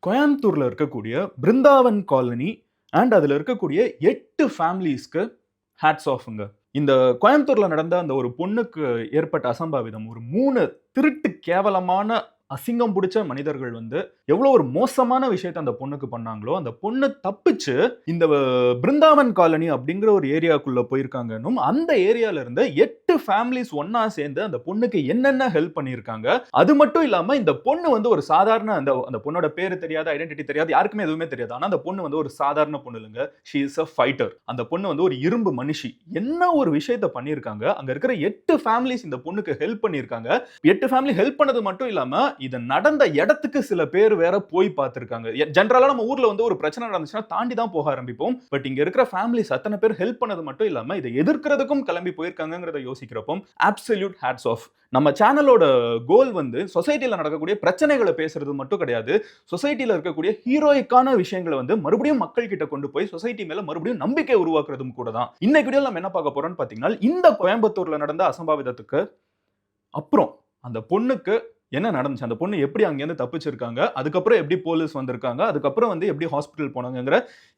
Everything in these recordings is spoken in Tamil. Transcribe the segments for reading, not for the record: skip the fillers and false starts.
கோயம்புத்தூர்ல இருக்கக்கூடிய பிருந்தாவன் காலனி அண்ட் அதுல இருக்கக்கூடிய 8 ஃபேமிலிஸ்க்கு ஹேட்ஸ் ஆஃப்ங்க. இந்த கோயம்புத்தூர்ல நடந்த அந்த ஒரு பொண்ணுக்கு ஏற்பட்ட அசம்பாவிதம், ஒரு 3 திருட்டு கேவலமான அசிங்கம் புடிச்ச மனிதர்கள் வந்து எவ்வளவு ஒரு மோசமான விஷயத்தை அந்த பொண்ணுக்கு பண்ணாங்களோ, அந்த பொண்ணு தப்பிச்சு இந்த பிருந்தாவன் காலனி அப்படிங்கிற ஒரு ஏரியாக்குள்ள போயிருக்காங்கன்னும், அந்த ஏரியால இருந்த 8 ஃபேமிலிஸ் ஒன்னா சேர்ந்து அந்த பொண்ணுக்கு என்னென்ன ஹெல்ப் பண்ணியிருக்காங்க. அது மட்டும் இல்லாம இந்த பொண்ணு வந்து ஒரு சாதாரண அந்த அந்த பொண்ணோட பேரு தெரியாது, ஐடென்டிட்டி தெரியாது, யாருக்குமே எதுவுமே தெரியாது. ஆனா அந்த பொண்ணு வந்து ஒரு சாதாரண பொண்ணு இல்லைங்க. She is a fighter. அந்த பொண்ணு வந்து ஒரு இரும்பு மனுஷி. என்ன ஒரு விஷயத்தை பண்ணியிருக்காங்க. அங்க இருக்கிற 8 ஃபேமிலிஸ் இந்த பொண்ணுக்கு ஹெல்ப் பண்ணியிருக்காங்க. 8 ஃபேமிலி ஹெல்ப் பண்ணது மட்டும் இல்லாம இது நடந்த இடத்துக்கு சில பேர் வேற போய் பார்த்திருக்காங்க. ஜெனரலா நம்ம ஊர்ல வந்து ஒரு பிரச்சனை நடந்துச்சுன்னா தாண்டி தான் போக ஆரம்பிப்போம். பட் இங்க இருக்கிற ஃபேமிலிஸ் அத்தனை பேர் ஹெல்ப் பண்ணது மட்டும் இல்லாம இதை எதிர்க்கிறதுக்கும் கிளம்பி போயிருக்காங்கங்கறத யோசிக்கிறப்போ அப்சல்யூட் ஹேட்ஸ் ஆஃப். நம்ம சேனலோட கோல் வந்து சொசைட்டில நடக்கக்கூடிய பிரச்சனைகளை பேசுறது மட்டும் கிடையாது. சொசைட்டில இருக்கக்கூடிய ஹீரோயிக்கான விஷயங்களை வந்து மறுபடியும் மக்கள் கிட்ட கொண்டு போய் சொசைட்டி மேல மறுபடியும் நம்பிக்கை உருவாக்குறதும் கூட தான். இன்னைக்கு வீடியோல நம்ம என்ன பார்க்க போறோம்னு பாத்தீங்கன்னா, இந்த கோயம்புத்தூர்ல நடந்த அசம்பாவிதத்துக்கு அப்புறம் அந்த பொண்ணுக்கு என்ன நடந்துச்சு, அந்த பொண்ணு எப்படி அங்கேருந்து தப்பிச்சிருக்காங்க, அதுக்கப்புறம் எப்படி போலீஸ் வந்திருக்காங்க, அதுக்கப்புறம் வந்து எப்படி ஹாஸ்பிட்டல் போனாங்கிற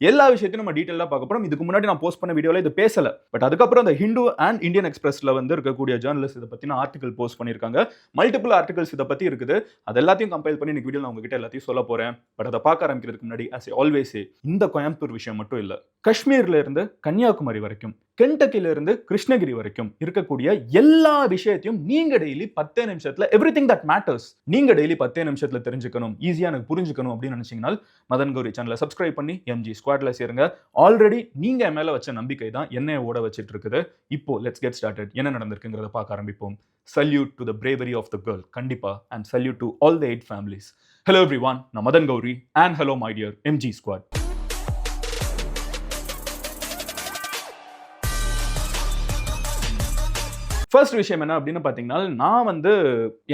எல்லா விஷயத்தையும் நம்ம டீட்டெயிலாக பார்க்க போறோம். இதுக்கு முன்னாடி நான் போஸ்ட் பண்ண வீடியோல இது பேசல. பட் அதுக்கப்புறம் அந்த ஹிந்து அண்ட் இந்தியன் எக்ஸ்பிரஸ்ல வந்து இருக்கக்கூடிய ஜேர்னலிஸ்ட் இதை பத்தின ஆர்டிகல் போஸ்ட் பண்ணியிருக்காங்க. மல்டிபிள் ஆர்டிகல்ஸ் இதை பத்தி இருக்குது. அது எல்லாத்தையும் கம்பைல் பண்ணி இன்னைக்கு வீடியோ நான் உங்ககிட்ட எல்லாத்தையும் சொல்ல போறேன். பட் அதை பார்க்க ஆரம்பிக்கிறதுக்கு முன்னாடி as I always say, இந்த கோயம்புத்தூர் விஷயம் மட்டும் இல்ல, காஷ்மீர்ல இருந்து கன்னியாகுமரி வரைக்கும், கென்டக்கில இருந்து கிருஷ்ணகிரி வரைக்கும் இருக்கக்கூடிய எல்லா விஷயத்தையும் நீங்க டெய்லி 10 நிமிஷத்துல எவ்ரிதிங் தட் மேட்டர்ஸ் நீங்க டெய்லி 10 நிமிஷத்துல தெரிஞ்சுக்கணும், ஈஸியா எனக்கு புரிஞ்சுக்கணும் அப்படின்னு நினைச்சீங்கன்னா மதன் கௌரி சேனலை சப்ஸ்கிரைப் பண்ணி MG ஸ்குவாட்ல சேருங்க. ஆல்ரெடி நீங்க என் மேல வச்ச நம்பிக்கை தான் என்னைய ஓட வச்சிட்டு இருக்குது. இப்போ லெட்ஸ் கெட் ஸ்டார்டட். என்ன நடந்திருக்குங்கிறத பார்க்க ஆரம்பிப்போம். Salute to the bravery of the girl, கண்டிப்பா, and salute to all the 8 families. Hello everyone, நான் Madhan Gowri and hello my dear MG squad. First விஷயம் என்ன அப்படின்னு பார்த்தீங்கன்னா, நான் வந்து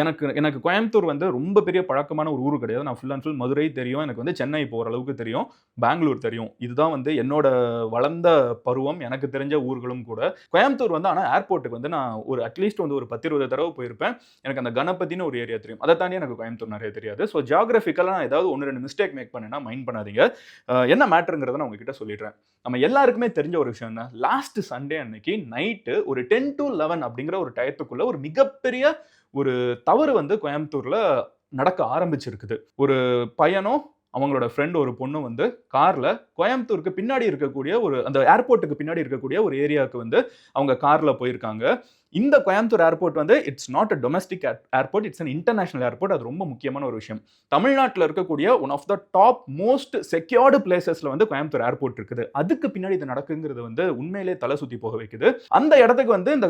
எனக்கு கோயம்புத்தூர் வந்து ரொம்ப பெரிய பழக்கமான ஒரு ஊர் கிடையாது. நான் ஃபுல் அண்ட் ஃபுல் மதுரை தெரியும், எனக்கு வந்து சென்னை போகிற அளவுக்கு தெரியும், பெங்களூர் தெரியும். இதுதான் வந்து என்னோட வளர்ந்த பருவம், எனக்கு தெரிஞ்ச ஊர்களும் கூட. கோயம்புத்தூர் வந்து ஆனால் ஏர்போர்ட்டுக்கு வந்து நான் ஒரு அட்லீஸ்ட் வந்து ஒரு 10-20 தடவை போயிருப்பேன். எனக்கு அந்த கணபதினு ஒரு ஏரியா தெரியும். அதை தாண்டி எனக்கு கோயம்புத்தூர் நிறைய தெரியாது. ஸோ ஜியாகிரபிக்கலாக நான் ஏதாவது 1-2 மிஸ்டேக் மேக் பண்ணேன்னா மைண்ட் பண்ணாதீங்க. என்ன மேட்டருங்கிறத நான் உங்ககிட்ட சொல்லிடுறேன். நம்ம எல்லாருக்குமே தெரிஞ்ச ஒரு விஷயம் என்ன, லாஸ்ட் சண்டே அன்னைக்கு நைட்டு ஒரு 10 to 11 அப்படிங்கிற ஒரு டயத்துக்குள்ள ஒரு மிகப்பெரிய ஒரு தவறு வந்து கோயம்புத்தூர்ல நடக்க ஆரம்பிச்சிருக்குது. ஒரு பையனும் அவங்களோட ஃப்ரெண்ட் ஒரு பொண்ணு வந்து கார்ல கோயம்புத்தூருக்கு பின்னாடி இருக்கக்கூடிய ஒரு அந்த ஏர்போர்ட்டுக்கு பின்னாடி இருக்கக்கூடிய ஒரு ஏரியாவுக்கு வந்து அவங்க கார்ல போயிருக்காங்க. இந்த கோயம்புத்தூர் ஏர்போர்ட் வந்து it's not a domestic airport, it's an international airport. அது ரொம்ப முக்கியமான ஒரு விஷயம். தமிழ்நாட்டில் இருக்கக்கூடிய one of the top most secured பிளேசஸ்ல வந்து கோயம்புத்தூர் ஏர்போர்ட் இருக்குது. அதுக்கு பின்னாடி இது நடக்குங்கிறது வந்து உண்மையிலே தலை சுத்தி போக வைக்குது. அந்த இடத்துக்கு வந்து இந்த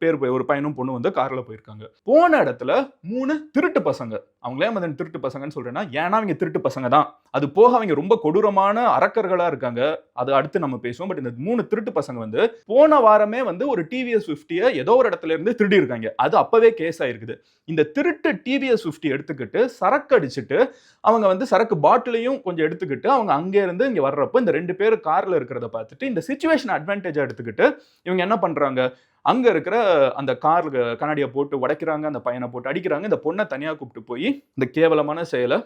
பேர் ஒரு பையனும் பொண்ணு வந்து கார்ல போயிருக்காங்க. போன இடத்துல 3 திருட்டு பசங்க, அவங்களே வந்து திருட்டு பசங்கன்னு சொல்றேன்னா ஏன்னா அவங்க திருட்டு பசங்க தான், அது போக அவங்க ரொம்ப கொடூரமான அரக்கர்களா இருக்காங்க. அது அடுத்து நம்ம பேசுவோம். பட் இந்த 3 திருட்டு பசங்க வந்து போன வாரமே வந்து ஒரு டிவிஎஸ் 50 ஏதோ ஒரு இடத்துல இருந்து திருடி இருக்காங்க. அது அப்பவே கேஸ் ஆயிருக்குது. இந்த திருட்டு டிவிஎஸ் 50 எடுத்துக்கிட்டு சரக்கு அடிச்சுட்டு அவங்க வந்து சரக்கு பாட்டிலையும் கொஞ்சம் எடுத்துக்கிட்டு அவங்க அங்கே இருந்து இங்க வர்றப்போ இந்த 2 பேர் கார்ல இருக்கிறத பார்த்துட்டு இந்த சிச்சுவேஷன் அட்வான்டேஜா எடுத்துக்கிட்டு இவங்க என்ன பண்றாங்க, அங்க இருக்கிற அந்த கார் கண்ணாடியை போட்டு உடைக்கிறாங்க, அந்த பையனை போட்டு அடிக்கிறாங்க, இந்த பொண்ணை தனியா கூப்பிட்டு போய் இந்த கேவலமான செயலை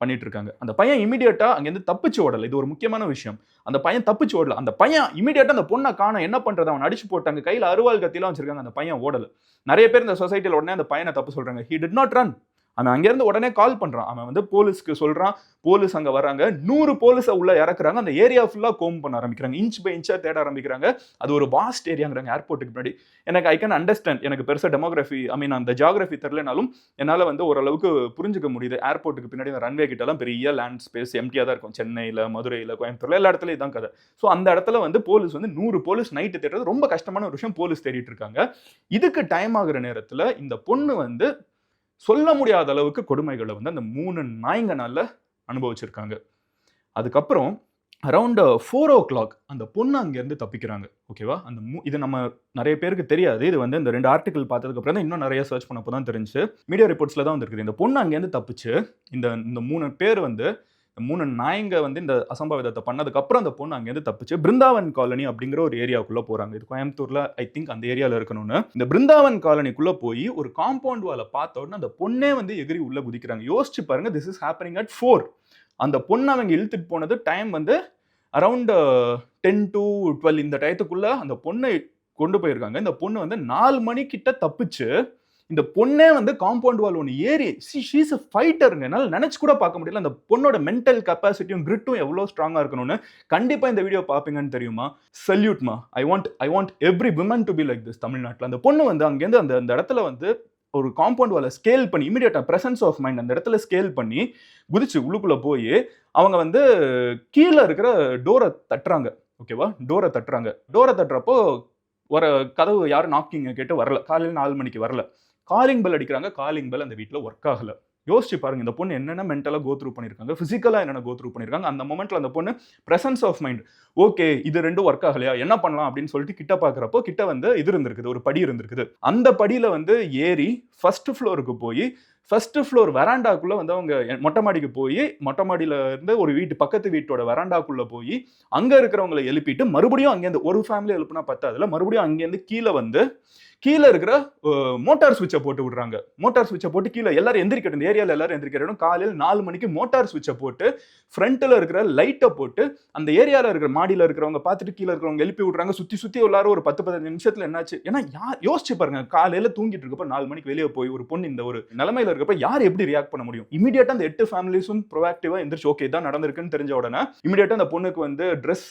பண்ணிட்டு இருக்காங்க. அந்த பையன் இமிடியேட்டா அங்கிருந்து தப்பிச்சு ஓடல. இது ஒரு முக்கியமான விஷயம். அந்த பையன் தப்பிச்சு ஓடல. அந்த பையன் இமிடியேட்டா அந்த பொண்ணை காண என்ன பண்றது, அவன் அடிச்சு போட்டாங்க, கையில அருவாள் கத்திலாம் வச்சிருக்காங்க. அந்த பையன் ஓடல. நிறைய பேர் இந்த சொசைட்டில உடனே அந்த பையனை தப்பு சொல்றாங்க. He did not run. அவன் அங்கேருந்து உடனே கால் பண்றான். அவன் வந்து போலீஸ்க்கு சொல்றான். போலீஸ் அங்க வராங்க. 100 போலீஸை உள்ள இறக்குறாங்க. அந்த ஏரியா ஃபுல்லா கோம் பண்ண ஆரம்பிக்கிறாங்க. இன்ச் பை இன்ச்சா தேட ஆரம்பிக்கிறாங்க. அது ஒரு வாஸ்ட் ஏரியாங்கிறாங்க ஏர்போர்ட்டுக்கு முன்னாடி. எனக்கு ஐ கேன் அண்டர்ஸ்டாண்ட். எனக்கு பெருசா டெமோகிராஃபி அந்த ஜியாகிரபி தெரியலனாலும் என்னால வந்து ஓரளவுக்கு புரிஞ்சுக்க முடியுது. ஏர்போர்ட்டுக்கு பின்னாடி அந்த ரன்வே கிட்டலாம் பெரிய லேண்ட் ஸ்பேஸ் எம்டியா தான் இருக்கும். சென்னையில, மதுரையில, கோயம்புத்தூர்ல எல்லா இடத்துலயும் தான் கதை. ஸோ அந்த இடத்துல வந்து போலீஸ் வந்து 100 போலீஸ் நைட்டு தேடுறது ரொம்ப கஷ்டமான ஒரு விஷயம். போலீஸ் தேடிட்டு இருக்காங்க. இதுக்கு டைம் ஆகுற நேரத்துல இந்த பொண்ணு வந்து சொல்ல முடியாத அளவுக்கு கொடுமைகளை வந்து அந்த 3 நாய்ங்கனால அனுபவிச்சிருக்காங்க. அதுக்கப்புறம் அரௌண்ட் 4 o'clock அந்த பொண்ணு அங்கேருந்து தப்பிக்கிறாங்க. ஓகேவா? இது நம்ம நிறைய பேருக்கு தெரியாது. இது வந்து இந்த 2 ஆர்டிகல் பார்த்ததுக்கு அப்புறம் தான் இன்னும் நிறைய சர்ச் பண்ணப்போ தான் தெரிஞ்சு. மீடியா ரிப்போர்ட்ஸ்ல தான் வந்துருக்குது. இந்த பொண்ணு அங்கேருந்து தப்பிச்சு இந்த 3 பேர் வந்து 3 நாய்ங்க வந்து இந்த அசம்பாவிதத்தை பண்ணதுக்கு அப்புறம் அந்த பொண்ணு அங்கேருந்து தப்பிச்சு பிருந்தாவன் காலனி அப்படிங்கிற ஒரு ஏரியாவுக்குள்ள போறாங்க. இது கோயம்புத்தூர்ல ஐ திங்க் அந்த ஏரியால இருக்கணும்னு. இந்த பிருந்தாவன் காலனிக்குள்ள போய் ஒரு காம்பவுண்ட் வாலை பார்த்த உடனே அந்த பொண்ணே வந்து எகிரி உள்ள குதிக்கிறாங்க. யோசிச்சு பாருங்க, திஸ் இஸ் ஹேப்பனிங் அட் 4. அந்த பொண்ணு அவங்க இழுத்துட்டு போனது டைம் வந்து அரௌண்ட் 10 to 12 இந்த டயத்துக்குள்ள அந்த பொண்ணை கொண்டு போயிருக்காங்க. இந்த பொண்ணு வந்து 4 மணிக்கிட்ட தப்பிச்சு இந்த பொண்ணே வந்து காம்பவுண்ட் வால் ஒன்று ஏறி ஷீ இஸ் அ ஃபைட்டருங்க. என்னால் நினைச்சு கூட பார்க்க முடியல அந்த பொண்ணோட மென்டல் கெப்பாசிட்டியும் கிரிட்டும் எவ்வளோ ஸ்ட்ராங்காக இருக்கணும்னு. கண்டிப்பாக இந்த வீடியோ பார்ப்பீங்கன்னு தெரியுமா? சல்யூட்மா. I want every women to be like this தமிழ்நாட்டில். அந்த பொண்ணு வந்து அங்கேருந்து அந்த இடத்துல வந்து ஒரு காம்பவுண்ட் வாலை ஸ்கேல் பண்ணி இமீடியட்டா பிரசன்ஸ் ஆஃப் மைண்ட் அந்த இடத்துல ஸ்கேல் பண்ணி குதிச்சு உள்ளுக்குள்ள போய் அவங்க வந்து கீழே இருக்கிற டோரை தட்டுறாங்க. ஓகேவா? டோரை தட்டுறப்போ ஒரு கதவு யாரும் நாக்கிங்க கேட்டு வரல. காலையில் 4 மணிக்கு வரல. காலிங் பெல் அடிக்கிறாங்க. காலிங் பெல் அந்த வீட்டில் ஒர்க் ஆகல. யோசிச்சு பாருங்க இந்த பொண்ணு என்னென்ன மென்டலா கோ த்ரூ பண்ணிருக்காங்க, பிசிக்கலா என்னென்ன கோ த்ரூ பண்ணிருக்காங்க. அந்த மொமெண்ட்ல அந்த பொண்ணு பிரசன்ஸ் ஆஃப் மைண்ட், ஓகே இது ரெண்டும் ஒர்க் ஆகலையா, என்ன பண்ணலாம் அப்படின்னு சொல்லிட்டு கிட்ட பாக்குறப்போ கிட்ட வந்து இது இருந்திருக்குது, ஒரு படி இருந்திருக்குது. அந்த படியில வந்து ஏறி ஃபர்ஸ்ட் ஃப்ளோருக்கு போய் ஃபர்ஸ்ட் ஃப்ளோர் வராண்டாக்குள்ள வந்து அவங்க மொட்டை மாடிக்கு போய் மொட்டை மாடியில இருந்து ஒரு பக்கத்து வீட்டோட வராண்டாக்குள்ள போய் அங்க இருக்கிறவங்களை எழுப்பிட்டு மறுபடியும் அங்கேருந்து ஒரு ஃபேமிலி எழுப்புனா பத்தாதுல மறுபடியும் அங்கேருந்து கீழே வந்து கீழே இருக்கிற மோட்டார் சுவிட்சை போட்டு விடுறாங்க. மோட்டார் சுவிட்சை போட்டு கீழே எல்லாரும் எந்திரிக்கட்டும், இந்த ஏரியாவில் எல்லாரும் எந்திரிக்கட்டும். காலையில் 4 மணிக்கு மோட்டார் சுவிட்சை போட்டு ஃப்ரண்ட்டில் இருக்கிற லைட்டை போட்டு அந்த ஏரியாவில் இருக்கிற மாடியில் இருக்கிறவங்க பார்த்துட்டு கீழே இருக்கிறவங்க எழுப்பி விடுறாங்க. சுற்றி எல்லாரும் ஒரு 10-15 நிமிஷத்தில் என்னாச்சு. ஏன்னா யோசிச்சு பாருங்க, காலையில் தூங்கிட்டு இருக்கப்ப 4 மணிக்கு வெளியே போய் ஒரு பொண்ணு இந்த ஒரு நிலைமையில இருக்கப்ப யார் எப்படி ரியாக்ட் பண்ண முடியும்? இமீடியட்டா அந்த 8 ஃபேமிலிஸும் ப்ரோஆக்டிவா எந்திரிச்சு ஓகே தான் நடந்திருக்குன்னு தெரிஞ்ச உடனே இமீடியட்டா அந்த பொண்ணுக்கு வந்து ட்ரெஸ்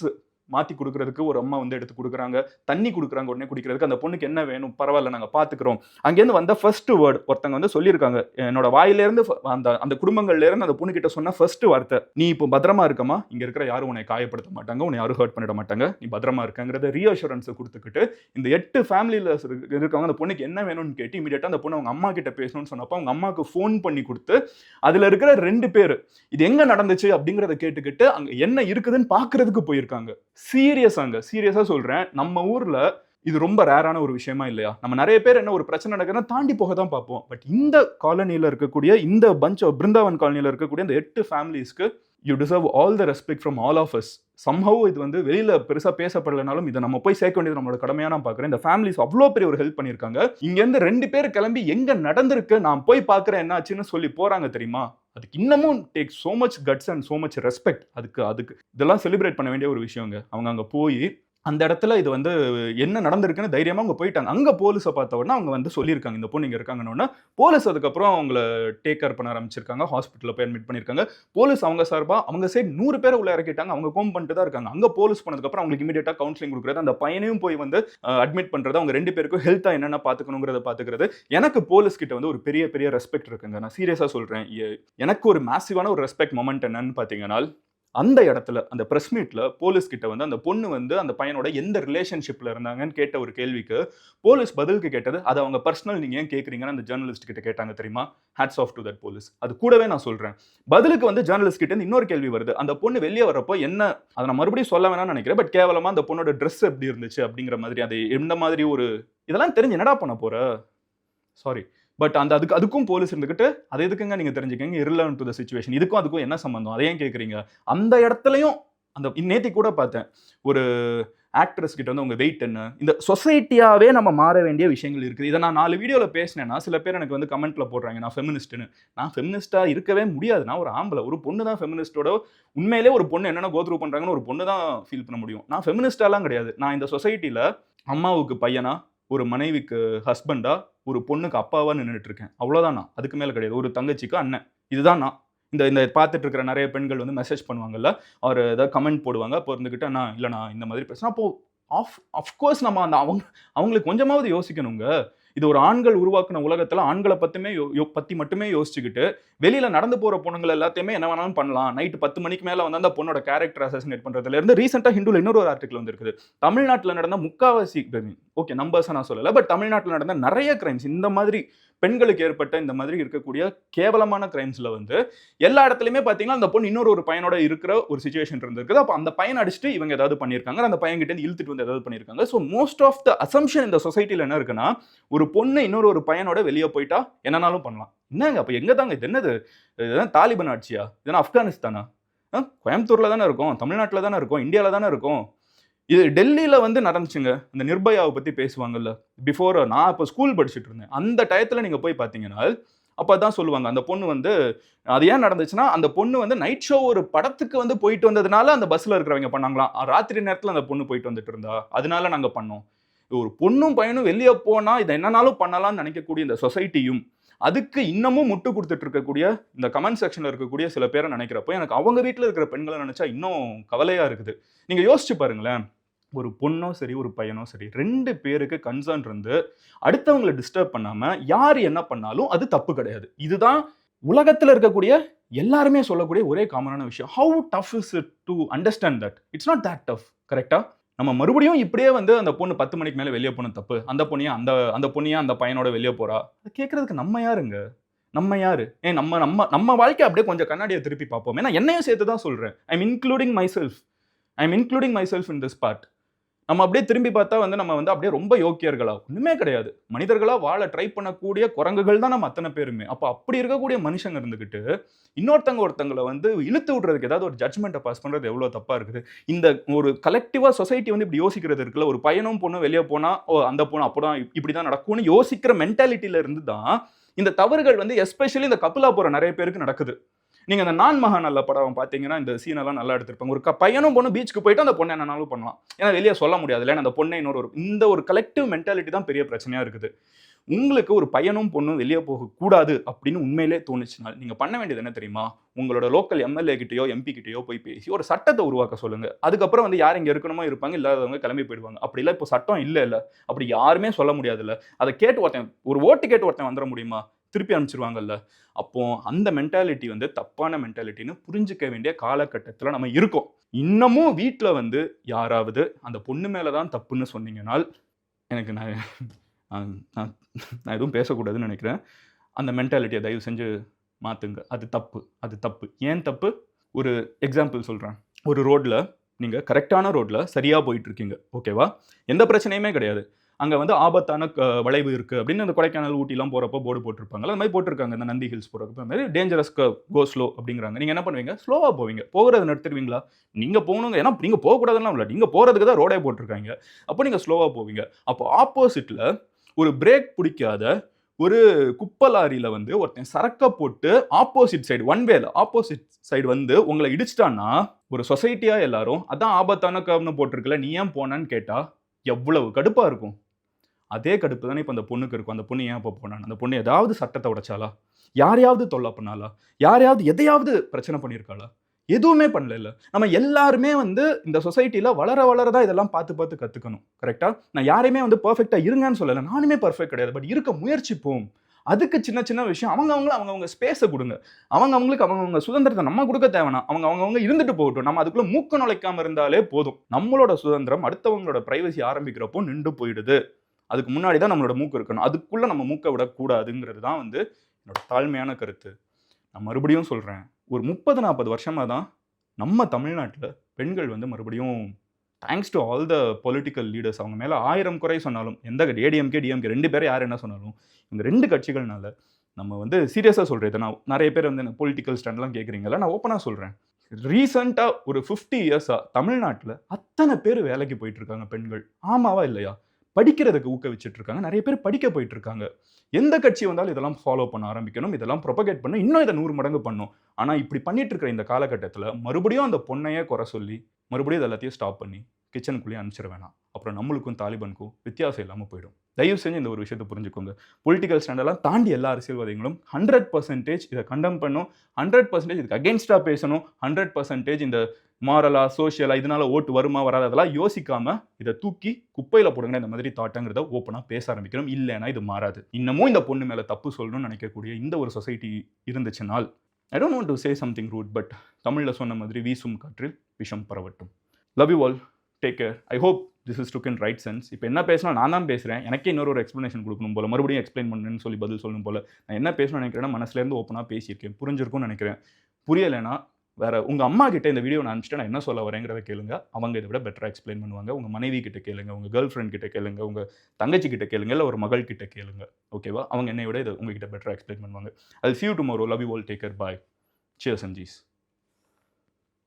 மாத்தி கொடுக்கறதுக்கு ஒரு அம்மா வந்து எடுத்து கொடுக்குறாங்க, தண்ணி கொடுக்குறாங்க உடனே குடிக்கிறதுக்கு. அந்த பொண்ணுக்கு என்ன வேணும், பரவாயில்ல நாங்க பாத்துக்கிறோம். அங்கேருந்து வந்த ஃபர்ஸ்ட் வேர்ட் ஒருத்தங்க வந்து சொல்லியிருக்காங்க, என்னோட வாயிலிருந்து அந்த குடும்பங்கள்ல இருந்து அந்த பொண்ணு கிட்ட சொன்ன ஃபர்ஸ்ட் வார்த்தை, நீ இப்போ பத்திரமா இருக்கமா, இங்க இருக்கிற யாரும் உன்னை காயப்படுத்த மாட்டாங்க, உன்னை யாரும் ஹர்ட் பண்ணிட மாட்டாங்க, நீ பத்திரமா இருக்கங்கிறத ரீஅஷூரன்ஸ் கொடுத்துக்கிட்டு இந்த 8 ஃபேமிலியில இருக்கவங்க அந்த பொண்ணுக்கு என்ன வேணும்னு கேட்டு இமீடியட்டா அந்த பொண்ணு அவங்க அம்மா கிட்ட பேசணும்னு சொன்னப்போ அவங்க அம்மாவுக்கு ஃபோன் பண்ணி கொடுத்து அதுல இருக்கிற 2 பேர் இது எங்க நடந்துச்சு அப்படிங்கறத கேட்டுக்கிட்டு அங்க என்ன இருக்குதுன்னு பாக்குறதுக்கு போயிருக்காங்க. சீரியஸா சொல்றேன், நம்ம ஊர்ல இது ரொம்ப ரேரான ஒரு விஷயமா இல்லையா? நம்ம நிறைய பேர் என்ன ஒரு பிரச்சனை நடக்குதுன்னா தாண்டி போக தான் பார்ப்போம். பட் இந்த காலனியில இருக்கக்கூடிய இந்த பஞ்ச் ஆஃப் பிருந்தாவன் காலனியில இருக்கக்கூடிய இந்த 8 ஃபேமிலிஸ்க்கு you deserve all the respect from all of us. Somehow இது வந்து வெளியில பெருசா பேசப்படலைனாலும் இதை நம்ம போய் சேர்க்க வேண்டியது நம்மளோட கடமையா நான் பாக்குறேன். இந்த ஃபேமிலிஸ் அவ்வளோ பெரிய ஒரு ஹெல்ப் பண்ணிருக்காங்க. இங்க இருந்து 2 பேர் கிளம்பி எங்க நடந்திருக்கு நான் போய் பாக்குறேன் என்ன ஆச்சுன்னு சொல்லி போறாங்க தெரியுமா? அதுக்கு இன்னமும் take so much guts and so much respect. அதுக்கு இதெல்லாம் செலிப்ரேட் பண்ண வேண்டிய ஒரு விஷயங்க. அவங்க அங்க போய் அந்த இடத்துல இது வந்து என்ன நடந்திருக்குன்னு தைரியமா அவங்க போயிட்டாங்க. அங்க போலீஸை பார்த்த உடனே அவங்க வந்து சொல்லியிருக்காங்க இந்த பொண்ணு இங்க இருக்காங்கன்னு. போலீஸ் அதுக்கப்புறம் அவங்கள டேக் கேர் பண்ண ஆரம்பிச்சிருக்காங்க. ஹாஸ்பிட்டலில் போய் அட்மிட் பண்ணியிருக்காங்க. போலீஸ் அவங்க சார்பா அவங்க சைடு 100 பேரை உள்ள இறக்கிட்டாங்க. அவங்க கோம் பண்ணிட்டு தான் இருக்காங்க. அங்க போலீஸ் பண்ணதுக்கப்புறம் அவங்களுக்கு இமீடியட்டா கவுன்சிலிங் கொடுக்குறது, அந்த பையனையும் போய் வந்து அட்மிட் பண்றது, அவங்க 2 பேருக்கும் ஹெல்த்தா என்னென்ன பாத்துக்கணுங்கிறத பாத்துக்கிறது. எனக்கு போலீஸ் கிட்ட வந்து ஒரு பெரிய ரெஸ்பெக்ட் இருக்குங்க. நான் சீரியஸா சொல்றேன். எனக்கு ஒரு மேசிவான ஒரு ரெஸ்பெக்ட் மொமெண்ட் என்னன்னு பாத்தீங்கன்னா, அந்த இடத்துல அந்த பிரஸ் மீட்ல போலீஸ் கிட்ட வந்து அந்த பொண்ணு வந்து அந்த பையனோட எந்த ரிலேஷன்ஷிப்ல இருந்தாங்கன்னு கேட்ட ஒரு கேள்விக்கு போலீஸ் பதிலுக்கு கேட்டது, அது அவங்க பர்சனல், நீங்க ஏன் கேட்குறீங்கன்னு அந்த ஜேர்னலிஸ்ட் கிட்ட கேட்டாங்க தெரியுமா? Hats off to that police. அது கூடவே நான் சொல்றேன், பதிலுக்கு வந்து ஜேர்னலிஸ்ட் கிட்ட இன்னொரு கேள்வி வருது, அந்த பொண்ணு வெளியே வரப்போ என்ன, அதை நான் மறுபடியும் சொல்ல வேணாம்னு நினைக்கிறேன், பட் கேவலமா அந்த பொண்ணோட ட்ரெஸ் எப்படி இருந்துச்சு அப்படிங்கிற மாதிரி, அது எந்த மாதிரி ஒரு இதெல்லாம் தெரிஞ்சு என்னடா பண்ண போற, சாரி பட் அந்த அதுக்கும் போலீஸ் இருந்துகிட்டு அதை எதுக்குங்க நீங்க தெரிஞ்சுக்கங்க, irrelevant to the situation, அதுக்கும் என்ன சம்பந்தம், அதை ஏன் கேட்குறீங்க? அந்த இடத்துலையும் அந்த நேத்தி கூட பார்த்தேன், ஒரு ஆக்ட்ரஸ் கிட்ட வந்து உங்க வெயிட் என்ன, இந்த சொசைட்டியாவே நம்ம மாற வேண்டிய விஷயங்கள் இருக்குது. இதை நான் 4 வீடியோல பேசினேன்னா சில பேர் எனக்கு வந்து கமெண்ட்ல போடுறாங்க நான் ஃபெமினிஸ்ட்னு. நான் ஃபெமினிஸ்டா இருக்கவே முடியாது. நான் ஒரு ஆம்பளை, ஒரு பொண்ணு தான் ஃபெமினிஸ்டோட. உண்மையிலே ஒரு பொண்ணு என்னென்ன கோத்ரூ பண்றாங்கன்னு ஒரு பொண்ணு தான் ஃபீல் பண்ண முடியும். நான் ஃபெமினிஸ்டாலாம் கிடையாது. நான் இந்த சொசைட்டில அம்மாவுக்கு பையனா, ஒரு மனைவிக்கு ஹஸ்பண்டா, ஒரு பொண்ணுக்கு அப்பாவா நின்றுட்டு இருக்கேன். அவ்வளவுதான். நான் அதுக்கு மேல கிடையாது. ஒரு தங்கச்சிக்கு அண்ணன். இதுதான் நான். இந்த பார்த்துட்டு இருக்கிற நிறைய பெண்கள் வந்து மெசேஜ் பண்ணுவாங்கல்ல, அவர் ஏதாவது கமெண்ட் போடுவாங்க, அப்போ இருந்துகிட்டு இல்லைண்ணா இந்த மாதிரி பேசுனா, அப்போ அஃப்கோர்ஸ் நம்ம அந்த அவங்களுக்கு கொஞ்சமாவது யோசிக்கணுங்க. இது ஒரு ஆண்கள் உருவாக்குன உலகத்துல ஆண்களை பத்தி மட்டுமே யோசிச்சுக்கிட்டு வெளியில நடந்து போற பொண்ணுங்களை எல்லாத்தையுமே என்ன வேணாலும் பண்ணலாம். நைட்டு 10 மணிக்கு மேல வந்து அந்த பொண்ணோட கேரக்டர் அசாசினேட் பண்றதுல இருந்து ரீசெண்டா ஹிந்துல இன்னொரு ஒரு ஆர்டிகல் வந்திருக்குது. தமிழ்நாட்டில் நடந்த முக்காவாசி, ஓகே நம்பர்ஸ் நான் சொல்லல, பட் தமிழ்நாட்டில் நடந்த நிறைய கிரைம்ஸ், இந்த மாதிரி பெண்களுக்கு ஏற்பட்ட இந்த மாதிரி இருக்கக்கூடிய கேவலமான கிரைம்ஸ்ல வந்து எல்லா இடத்துலயுமே பாத்தீங்கன்னா அந்த பொண்ணு இன்னொரு பையனோட இருக்கிற ஒரு சிச்சுவேஷன் இருந்திருக்குது. அப்ப அந்த பையன் அடிச்சுட்டு இவங்க ஏதாவது பண்ணியிருக்காங்க, அந்த பையன் கிட்ட இருந்து இழுத்துட்டு வந்து ஏதாவது பண்ணியிருக்காங்க. So most of the assumption இந்த சொசைட்டில என்ன இருக்குன்னா, ஒரு பொண்ணு இன்னொரு பையனோட வெளியே போயிட்டா என்னன்னாலும் பண்ணலாம். என்னங்க அப்ப எங்க தாங்க இது? என்னது இதுதான் தாலிபான் ஆட்சியா? இதுனா ஆப்கானிஸ்தானா? கோயம்புத்தூர்ல தானே இருக்கும், தமிழ்நாட்டில் தானே இருக்கும், இந்தியாவில தானே இருக்கும். இது டெல்லியில வந்து நடந்துச்சுங்க. இந்த நிர்பயாவை பத்தி பேசுவாங்கல்ல, பிஃபோர் நான் இப்போ ஸ்கூல் படிச்சுட்டு இருந்தேன். அந்த டயத்துல நீங்க போய் பாத்தீங்கன்னா அப்போ அதான் சொல்லுவாங்க, அந்த பொண்ணு வந்து அது ஏன் நடந்துச்சுன்னா, அந்த பொண்ணு வந்து நைட் ஷோ ஒரு படத்துக்கு வந்து போயிட்டு வந்ததுனால அந்த பஸ்ல இருக்கிறவங்க பண்ணாங்களாம். ராத்திரி நேரத்துல அந்த பொண்ணு போயிட்டு வந்துட்டு இருந்தா. அதனால நாங்க பண்ணோம். ஒரு பொண்ணும் பையனும் வெளிய போனா இத என்னனாலும் பண்ணலாம்னு நினைக்கக்கூடிய இந்த சொசைட்டியும், அதுக்கு இன்னமும் முட்டு குடுத்துட்டு இருக்கக்கூடிய இந்த கமெண்ட் செக்ஷன்ல இருக்கக்கூடிய சில பேர நினைக்கிறப்போ, எனக்கு அவங்க வீட்ல இருக்கிற பெண்கள நினைச்சா இன்னும் கவலையா இருக்குது. நீங்க யோசிச்சு பாருங்களேன். ஒரு பொண்ணோ சரி, ஒரு பையனோ சரி 2 பேருக்கு கன்சர்ன் இருந்து, அடுத்தவங்கள டிஸ்டர்ப் பண்ணாம, யார் என்ன பண்ணாலும் அது தப்பு கிடையாது. இதுதான் உலகத்துல இருக்கக்கூடிய எல்லாருமே சொல்லக்கூடிய ஒரே காமனான விஷயம். How tough is it to understand that? It's not that tough. கரெக்ட்டா? நம்ம மறுபடியும் இப்படியே வந்து அந்த பொண்ணு 10 மணிக்கு மேல வெளிய போனது தப்பு. அந்த பொண்ணு ஏன் அந்த பையனோட வெளிய போறா? அத கேட்கறதுக்கு நம்ம யாருங்க? நம்ம யாரு? நம்ம நம்ம நம்ம வாழ்க்கைய அப்படியே கொஞ்சம் கண்ணாடிய திருப்பி பார்ப்போம். ஏன்னா என்னையும் சேர்த்து தான் சொல்றேன். I am including myself in this part. நம்ம அப்படியே திரும்பி பார்த்தா வந்து நம்ம வந்து அப்படியே ரொம்ப யோக்கியர்களா? ஒண்ணுமே கிடையாது. மனிதர்களா வாழ ட்ரை பண்ணக்கூடிய குரங்குகள் தான் நம்ம அத்தன பேருமே. அப்ப அப்படி இருக்கக்கூடிய மனுஷங்க இருந்துகிட்டு, ஒருத்தங்கள வந்து இழுத்து விடுறதுக்கு ஏதாவது ஒரு ஜட்ஜ்மென்ட்ட பாஸ் பண்றது எவ்வளோ தப்பா இருக்குது. இந்த ஒரு கலெக்டிவா சொசைட்டி வந்து இப்படி யோசிக்கிறது இருக்குல்ல, ஒரு பையனும் பொண்ணும் வெளிய போனா, ஓ அந்த பொண்ணு அப்பதான் இப்படிதான் நடக்கும்னு யோசிக்கிற மென்டாலிட்டில இருந்து தான், இந்த தவறுகள் வந்து எஸ்பெஷலி இந்த கப்புலா போற நெறைய பேருக்கு நடக்குது. நீங்க அந்த நான் மகாநல்ல படம் பார்த்தீங்கன்னா, இந்த சீன் எல்லாம் நல்லா எடுத்திருப்பாங்க. ஒரு பையனும் பொண்ணும் பீச்சுக்கு போயிட்டு அந்த பொண்ண என்னனாலும் பண்ணலாம். ஏன்னா வெளிய சொல்ல முடியாதுல்ல. அந்த பொண்ணை இந்த ஒரு கலெக்டிவ் மென்டாலிட்டி தான் பெரிய பிரச்சனையா இருக்குது. உங்களுக்கு ஒரு பையனும் பொண்ணும் வெளிய போகக்கூடாது அப்படின்னு உண்மையிலே தோணுச்சுன்னா, நீங்க பண்ண வேண்டியது என்ன தெரியுமா? உங்களோட லோக்கல் எம்எல்ஏ கிட்டயோ, எம்பி கிட்டயோ போய் பேசி ஒரு சட்டத்த உருவாக்க சொல்லுங்க. அதுக்கப்புறம் வந்து யார் இங்க இருக்கணுமோ இருப்பாங்க, இல்லாதவங்க கிளம்பி போயிடுவாங்க. அப்படிலாம் இப்போ சட்டம் இல்லல்ல. அப்படி யாருமே சொல்ல முடியாதுல்ல. அத கேட்டு ஒரு ஓட்டு கேட்டு ஒருத்தன் வந்துர முடியுமா? திருப்பி அனுப்பிச்சிருவாங்கல்ல. அப்போ அந்த மென்டாலிட்டி வந்து தப்பான மென்டாலிட்டின்னு புரிஞ்சுக்க வேண்டிய காலகட்டத்தில நம்ம இருக்கோம். இன்னமும் வீட்ல வந்து யாராவது அந்த பொண்ணு மேல தான் தப்புன்னு சொன்னீங்கனால், எனக்கு நான் நான் நான் எதுவும் பேசக்கூடாதுன்னு நெனைக்கிறேன். அந்த மென்டாலிட்டிய தயவு செஞ்சு மாத்துங்க. அது தப்பு. ஏன் தப்பு? ஒரு எக்ஸாம்பிள் சொல்றேன். ஒரு ரோட்ல நீங்க கரெக்ட்டான ரோட்ல சரியா போயிட்டு இருக்கீங்க. ஓகேவா? எந்த பிரச்சனையுமே கிடையாது. அங்க வந்து ஆபத்தான வளைவு இருக்கு அப்படின்னு அந்த கொடைக்கானல், ஊட்டிலாம் போறப்போ போர்டு போட்டிருப்பாங்கல்ல. அந்த மாரி போட்டிருக்காங்க. இந்த நந்தி ஹில்ஸ் போறப்ப அந்த மாரி டேஞ்சரஸ் கோ ஸ்லோ அப்படிங்கிறாங்க. நீங்க என்ன பண்ணுவீங்க? ஸ்லோவா போவீங்க. போகுறத நிறுத்திருவீங்களா? நீங்க போகணுங்க. ஏன்னா நீங்க போகக்கூடாதுன்னுலாம் இல்ல. நீங்க போறதுக்கு தான் ரோடே போட்டிருக்காங்க. அப்போ நீங்க ஸ்லோவா போவீங்க. அப்போ ஆப்போசிட்ல ஒரு பிரேக் பிடிக்காத ஒரு குப்பை லாரியில வந்து ஒருத்தன் சரக்க போட்டு ஆப்போசிட் சைடு வந்து உங்கள இடிச்சிட்டான்னா, ஒரு சொசைட்டியா எல்லாரும் அதான் ஆபத்தான கர்வ்னு போட்டிருக்குல்ல, நீ ஏன் போனன்னு கேட்டா எவ்வளவு கடுப்பா இருக்கும். அதே கடுப்பு தானே இப்ப அந்த பொண்ணுக்கு இருக்கும். அந்த பொண்ணு ஏன் அப்ப போனான்னு. அந்த பொண்ணு ஏதாவது சட்டத்த உடைச்சாளா? யாரையாவது தொல்ல பண்ணாளா? யாரையாவது எதையாவது பிரச்சனை பண்ணியிருக்காளா? எதுவுமே பண்ணலல்ல. நம்ம எல்லாருமே வந்து இந்த சொசைட்டில வளர தான் இதெல்லாம் பார்த்து கத்துக்கணும். கரெக்ட்டா? நான் யாரையுமே வந்து பெர்ஃபெக்ட்டா இருங்கன்னு சொல்லல. நானுமே பெர்ஃபெக்ட் கிடையாது. பட் இருக்க முயற்சிப்போம். அதுக்கு சின்ன விஷயம் அவங்கவங்க ஸ்பேஸ குடுங்க. அவங்கவங்களுக்கு சுதந்திரத்த நம்ம குடுக்க தேவனா. அவங்கவங்க இருந்துட்டு போகட்டும். நம்ம அதுக்குள்ள மூக்க நுழைக்காம இருந்தாலே போதும். நம்மளோட சுதந்திரம் அடுத்தவங்களோட பிரைவசி ஆரம்பிக்கிறப்போ நின்று போயிடுது. அதுக்கு முன்னாடி தான் நம்மளோட மூக்கு இருக்கணும். அதுக்குள்ள நம்ம மூக்க விடக்கூடாதுங்கிறது தான் வந்து என்னோட தாழ்மையான கருத்து. நான் மறுபடியும் சொல்றேன். ஒரு 30, 40 வருஷமா தான் நம்ம தமிழ்நாட்டுல பெண்கள் வந்து மறுபடியும் thanks to all the political leaders அவங்க மேல 1000 குறை சொன்னாலும், எந்த ஏடிஎம்கே, டிஎம்கே 2 பேரும் யார் என்ன சொன்னாலும், இந்த 2 கட்சிகள்னால நம்ம வந்து சீரியஸா சொல்றேன். இத நான் நெறைய பேர் வந்து எனக்கு பொலிட்டிக்கல் ஸ்டாண்ட்லாம் கேட்கிறீங்கல்ல, நான் ஓப்பனா சொல்றேன். ரீசென்ட்டா ஒரு 50 இயர்ஸா தமிழ்நாட்டுல அத்தன பேர் வேலைக்கு போயிட்டு இருக்காங்க பெண்கள். ஆமாவா? இல்லையா? படிக்கிறதுக்கு ஊக்குவிச்சுட்டு இருக்காங்க. நெறைய பேர் படிக்க போயிட்டு இருக்காங்க. எந்த கட்சி வந்தாலும் இதெல்லாம் ஃபாலோ பண்ண ஆரம்பிக்கணும். இதெல்லாம் புரொபகேட் பண்ணணும். இன்னும் இத 100 மடங்கு பண்ணணும். ஆனா இப்படி பண்ணிட்டு இருக்கிற இந்த காலகட்டத்தில மறுபடியும் அந்த பொண்ணையே குறை சொல்லி, மறுபடியும் இது எல்லாத்தையும் ஸ்டாப் பண்ணி கிச்சனுக்குள்ளேயே அனுப்பிச்சிட வேணாம். அப்புறம் நம்மளுக்கும் தாலிபானுக்கும் வித்தியாசம் இல்லாம போயிடும். தயவு செஞ்சு இந்த ஒரு விஷயத்த புரிஞ்சுக்கோங்க. பொலிட்டிக்கல் ஸ்டாண்டெல்லாம் தாண்டி எல்லா அரசியல்வாதிகளும் 100% இத கண்டெம் பண்ணணும். 100% இதுக்கு அகைன்ஸ்டா பேசணும். 100% இந்த மாரலா, சோசியலா இதனால ஓட்டு வருமா வராதா அதெல்லாம் யோசிக்காம இத தூக்கி குப்பையில போடுங்க இந்த மாதிரி தாட்டங்கிறத ஓப்பனா பேச ஆரம்பிக்கணும். இல்லைன்னா இது மாறாது. இன்னமும் இந்த பொண்ணு மேல தப்பு சொல்லணும்னு நினைக்கக்கூடிய இந்த ஒரு சொசைட்டி இருந்துச்சுனால் I don't want to say something rude but தமிழ்ல சொன்ன மாதிரி வீசும் காற்றில் விஷம் பரவட்டும். Love you all. Take care. I hope this is took in right sense. இப்போ என்ன பேசினா நான் தான் பேசுகிறேன். எனக்கே இன்னொரு எக்ஸ்ப்ளனேஷன் கொடுக்கணும் போல, மறுபடியும் எக்ஸ்பிளைன் பண்ணுன்னு சொல்லி பதில் சொல்லணும் போல. நான் என்ன பேசணும்னு நினைக்கிறேன்னா மனசுலேருந்து ஓப்பனாக பேசியிருக்கேன். புரிஞ்சிருக்கும்னு நினைக்கிறேன். புரியலைன்னா வேற உங்கள் அம்மா கிட்ட இந்த வீடியோ நான் அனுப்பிச்சிட்டு நான் என்ன சொல்ல வரேங்கிறத கேளுங்க. அவங்க இதை விட பெட்டராக எக்ஸ்பிளைன் பண்ணுவாங்க. உங்கள் மனைவி கிட்ட கேளுங்க, உங்கள் கேர்ள் ஃப்ரெண்ட் கிட்ட கேளுங்க, உங்கள் தங்கச்சி கிட்ட கேளுங்க, இல்லை ஒரு மகள் கிட்ட கேளுங்க. ஓகேவா? அவங்க என்னை விட இதை உங்ககிட்ட பெட்டராக எக்ஸ்பிளைன் பண்ணுவாங்க. I will see you tomorrow. Love you all. Take care. Bye. Cheers and G's.